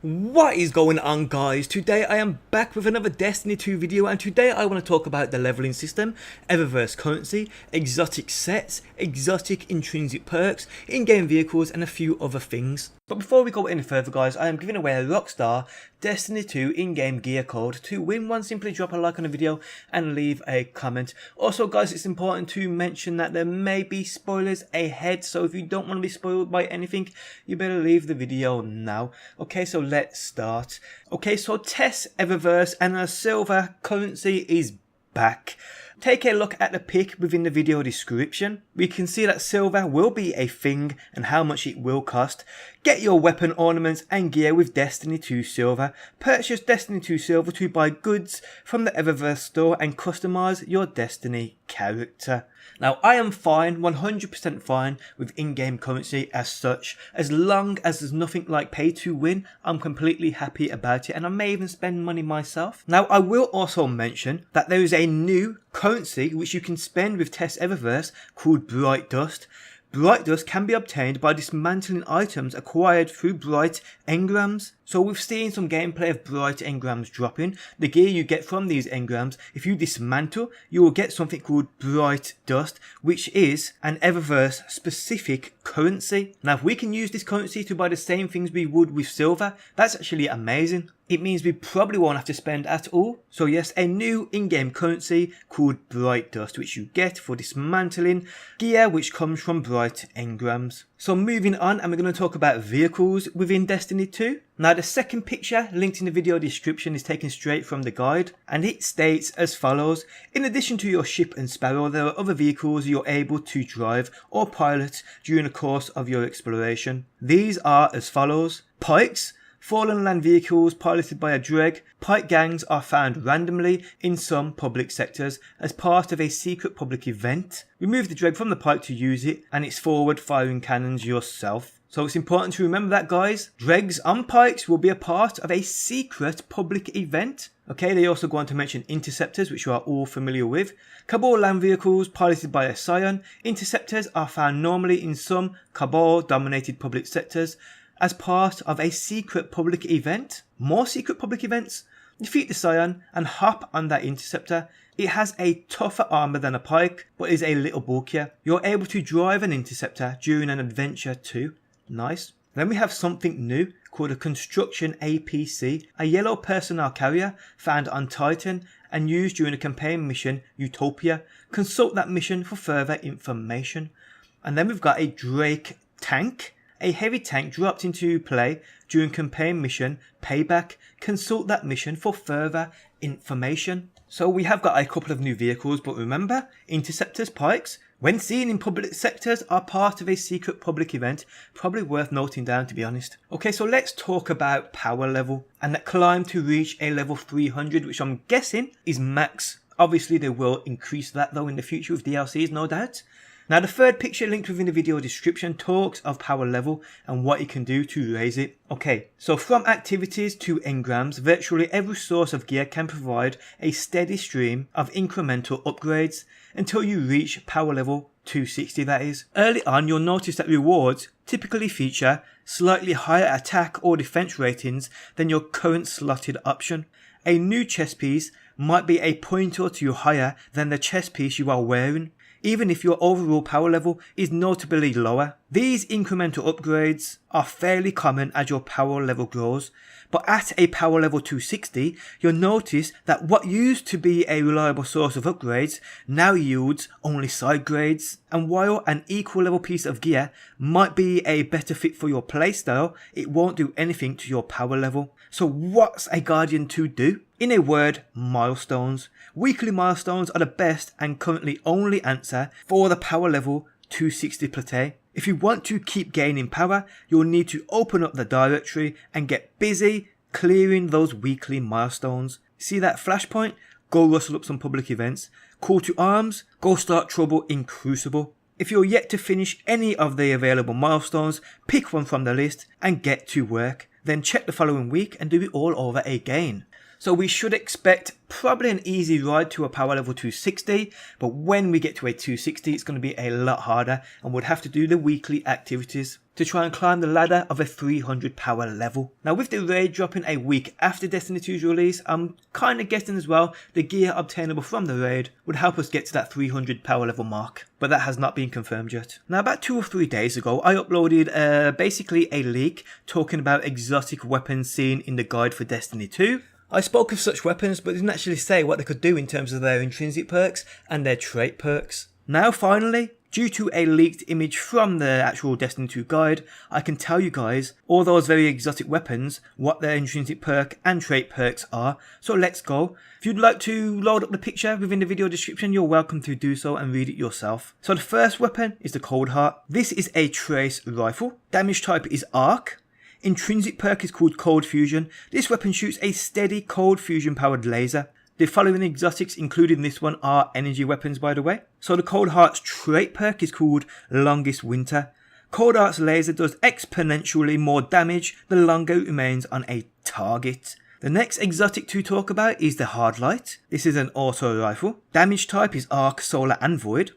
What is going on, guys? Today I am back with another Destiny 2 video, and today I want to talk about the leveling system, Eververse currency, exotic sets, exotic intrinsic perks, in-game vehicles and a few other things. But before we go any further, guys, I am giving away a Rockstar Destiny 2 in-game gear code. To win one, simply drop a like on the video and leave a comment. Also, guys, it's important to mention that there may be spoilers ahead, so if you don't want to be spoiled by anything, you better leave the video now. Okay, so let's start. Okay, so Tess Eververse and a silver currency is back. Take a look at the pic within the video description. We can see that silver will be a thing and how much it will cost. Get your weapon ornaments and gear with Destiny 2 Silver. Purchase Destiny 2 Silver to buy goods from the Eververse store and customize your Destiny character. Now, I am fine, 100% fine with in-game currency as such. As long as there's nothing like pay to win, I'm completely happy about it, and I may even spend money myself. Now, I will also mention that there is a new currency which you can spend with Tess Eververse called Bright Dust. Bright Dust can be obtained by dismantling items acquired through Bright Engrams. So we've seen some gameplay of Bright Engrams dropping. The gear you get from these engrams, if you dismantle, you will get something called Bright Dust, which is an Eververse specific currency. Now, if we can use this currency to buy the same things we would with silver, that's actually amazing. It means we probably won't have to spend at all. So yes, a new in-game currency called Bright Dust, which you get for dismantling gear which comes from Bright Engrams. So moving on, and we're going to talk about vehicles within Destiny 2. Now, the second picture linked in the video description is taken straight from the guide, and it states as follows: in addition to your ship and Sparrow, there are other vehicles you're able to drive or pilot during the course of your exploration. These are as follows: pikes, fallen land vehicles piloted by a Dreg. Pike gangs are found randomly in some public sectors as part of a secret public event. Remove the Dreg from the pike to use it and its forward firing cannons yourself. So it's important to remember that, guys. Dregs on pikes will be a part of a secret public event. Okay, they also go on to mention Interceptors, which you are all familiar with. Cabal land vehicles piloted by a Scion. Interceptors are found normally in some Cabal dominated public sectors as part of a secret public event. More secret public events. Defeat the Scion and hop on that Interceptor. It has a tougher armor than a pike, but is a little bulkier. You're able to drive an Interceptor during an adventure too. Nice. Then we have something new called a Construction APC, a yellow personnel carrier found on Titan and used during a campaign mission Utopia. Consult that mission for further information. And then we've got a Drake tank, a heavy tank dropped into play during campaign mission Payback. Consult that mission for further information. So we have got a couple of new vehicles, but remember, Interceptors, pikes, when seen in public sectors, are part of a secret public event. Probably worth noting down, to be honest. Okay, so let's talk about power level and that climb to reach a level 300, which I'm guessing is max. Obviously, they will increase that though in the future with DLCs, no doubt. Now, the third picture linked within the video description talks of power level and what you can do to raise it. Okay, so from activities to engrams, virtually every source of gear can provide a steady stream of incremental upgrades until you reach power level 260, that is. Early on, you'll notice that rewards typically feature slightly higher attack or defense ratings than your current slotted option. A new chest piece might be a point or two higher than the chest piece you are wearing, even if your overall power level is notably lower. These incremental upgrades are fairly common as your power level grows, but at a power level 260, you'll notice that what used to be a reliable source of upgrades now yields only side grades. And while an equal level piece of gear might be a better fit for your playstyle, it won't do anything to your power level. So what's a Guardian to do? In a word, milestones. Weekly milestones are the best and currently only answer for the power level 260 plateau. If you want to keep gaining power, you'll need to open up the directory and get busy clearing those weekly milestones. See that flashpoint? Go rustle up some public events. Call to arms? Go start trouble in Crucible. If you're yet to finish any of the available milestones, pick one from the list and get to work. Then check the following week and do it all over again. So we should expect probably an easy ride to a power level 260, but when we get to a 260 it's going to be a lot harder and we'll have to do the weekly activities to try and climb the ladder of a 300 power level. Now with the raid dropping a week after Destiny 2's release, I'm kind of guessing as well the gear obtainable from the raid would help us get to that 300 power level mark, but that has not been confirmed yet. Now about 2 or 3 days ago I uploaded basically a leak talking about exotic weapons seen in the guide for Destiny 2. I spoke of such weapons but didn't actually say what they could do in terms of their intrinsic perks and their trait perks. Now finally, due to a leaked image from the actual Destiny 2 guide, I can tell you guys all those very exotic weapons, what their intrinsic perk and trait perks are. So let's go. If you'd like to load up the picture within the video description, you're welcome to do so and read it yourself. So the first weapon is the Cold Heart. This is a trace rifle. Damage type is arc. Intrinsic perk is called Cold Fusion. This weapon shoots a steady cold fusion powered laser. The following exotics including this one are energy weapons, by the way. So the Cold Heart's trait perk is called Longest Winter. Cold Heart's laser does exponentially more damage the longer it remains on a target. The next exotic to talk about is the Hard Light. This is an auto rifle. Damage type is Arc, Solar and Void.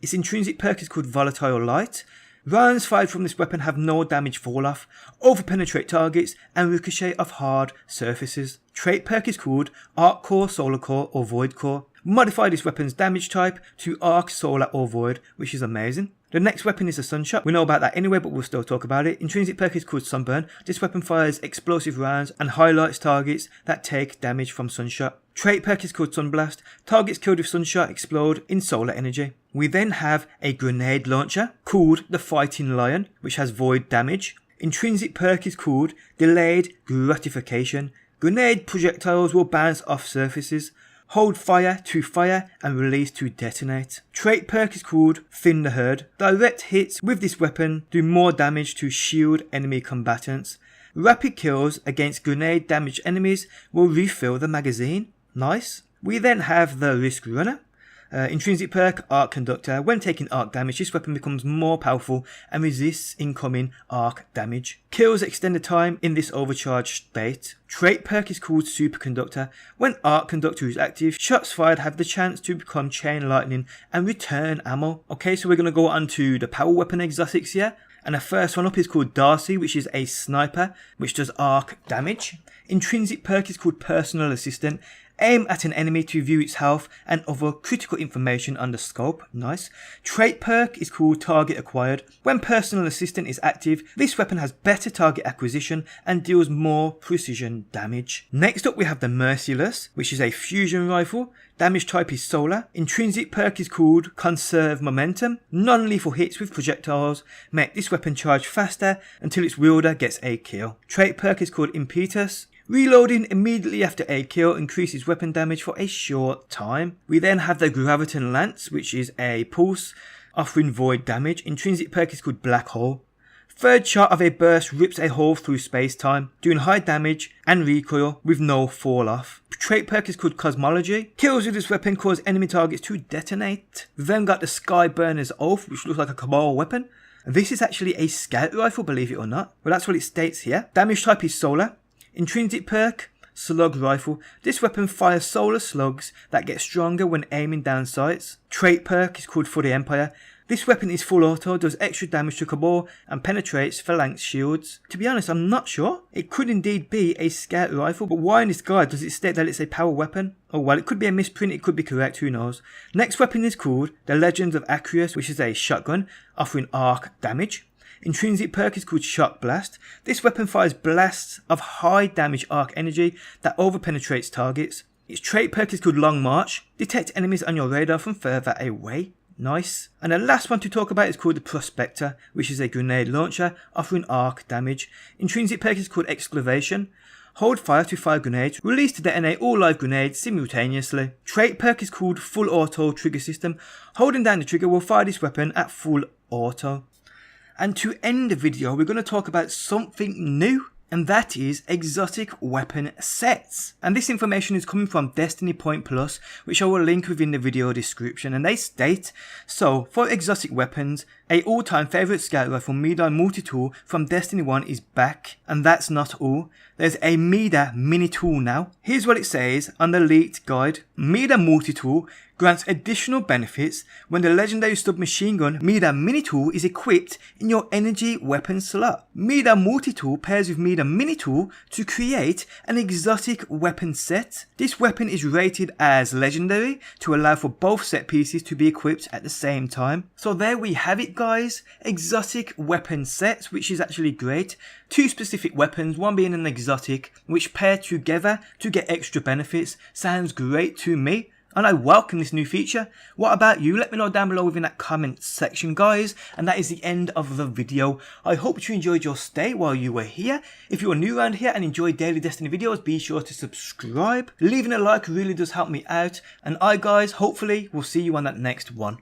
Its intrinsic perk is called Volatile Light. Rounds fired from this weapon have no damage fall off, overpenetrate targets and ricochet off hard surfaces. Trait perk is called Arc Core, Solar Core or Void Core. Modify this weapon's damage type to Arc, Solar or Void, which is amazing. The next weapon is a Sunshot. We know about that anyway, but we'll still talk about it. Intrinsic perk is called Sunburn. This weapon fires explosive rounds and highlights targets that take damage from Sunshot. Trait perk is called Sunblast. Targets killed with Sunshot explode in solar energy. We then have a grenade launcher called the Fighting Lion, which has void damage. Intrinsic perk is called Delayed Gratification. Grenade projectiles will bounce off surfaces, hold fire to fire and release to detonate. Trait perk is called Thin the Herd. Direct hits with this weapon do more damage to shield enemy combatants. Rapid kills against grenade damaged enemies will refill the magazine. Nice. We then have the Risk Runner. Intrinsic perk Arc Conductor. When taking arc damage, this weapon becomes more powerful and resists incoming arc damage. Kills extend the time in this overcharged state. Trait perk is called Superconductor. When Arc Conductor is active, shots fired have the chance to become Chain Lightning and return ammo. Okay, so we're going to go on to the power weapon exotics here. And the first one up is called Darcy, which is a sniper, which does arc damage. Intrinsic perk is called Personal Assistant. Aim at an enemy to view its health and other critical information on the scope. Nice. Trait perk is called Target Acquired. When Personal Assistant is active, this weapon has better target acquisition and deals more precision damage. Next up we have the Merciless, which is a fusion rifle. Damage type is Solar. Intrinsic perk is called Conserve Momentum. Non-lethal hits with projectiles make this weapon charge faster until its wielder gets a kill. Trait perk is called Impetus. Reloading immediately after a kill increases weapon damage for a short time. We then have the Graviton Lance, which is a pulse offering void damage. Intrinsic perk is called Black Hole. Third shot of a burst rips a hole through space-time, doing high damage and recoil with no fall off. Trait perk is called Cosmology. Kills with this weapon cause enemy targets to detonate. We've then got the Skyburner's Oath, which looks like a Cabal weapon. This is actually a scout rifle, believe it or not. Well, that's what it states here. Damage type is Solar. Intrinsic perk, Slug Rifle. This weapon fires solar slugs that get stronger when aiming down sights. Trait perk is called For the Empire. This weapon is full auto, does extra damage to Cabal and penetrates phalanx shields. To be honest, I'm not sure. It could indeed be a scout rifle, but why in this guide does it state that it's a power weapon? Oh well, it could be a misprint, it could be correct, who knows. Next weapon is called The Legends of Acreus, which is a shotgun offering arc damage. Intrinsic perk is called Shock Blast. This weapon fires blasts of high damage arc energy that overpenetrates targets. Its trait perk is called Long March. Detect enemies on your radar from further away. Nice. And the last one to talk about is called the Prospector, which is a grenade launcher offering arc damage. Intrinsic perk is called Excavation. Hold fire to fire grenades. Release to detonate all live grenades simultaneously. Trait perk is called Full Auto Trigger System. Holding down the trigger will fire this weapon at full auto. And to end the video, we're going to talk about something new, and that is exotic weapon sets. And this information is coming from Destiny Point Plus, which I will link within the video description, and they state, so for exotic weapons, a all-time favourite scout rifle Medai multi-tool from Destiny 1 is back, and that's not all. there's a Mida mini tool now. Here's what it says on the leaked guide. Mida multi-tool grants additional benefits when the legendary submachine gun Mida mini tool is equipped in your energy weapon slot. Mida multi-tool pairs with Mida mini tool to create an exotic weapon set. This weapon is rated as legendary to allow for both set pieces to be equipped at the same time. So there we have it guys, exotic weapon set, which is actually great. Two specific weapons, one being an exotic, which pair together to get extra benefits. Sounds great to me, and I welcome this new feature. What about you? Let me know down below within that comment section guys. And that is the end of the video. I hope you enjoyed your stay while you were here. If you are new around here and enjoy daily Destiny videos, be sure to subscribe. Leaving a like really does help me out. And I guys, hopefully will see you on that next one.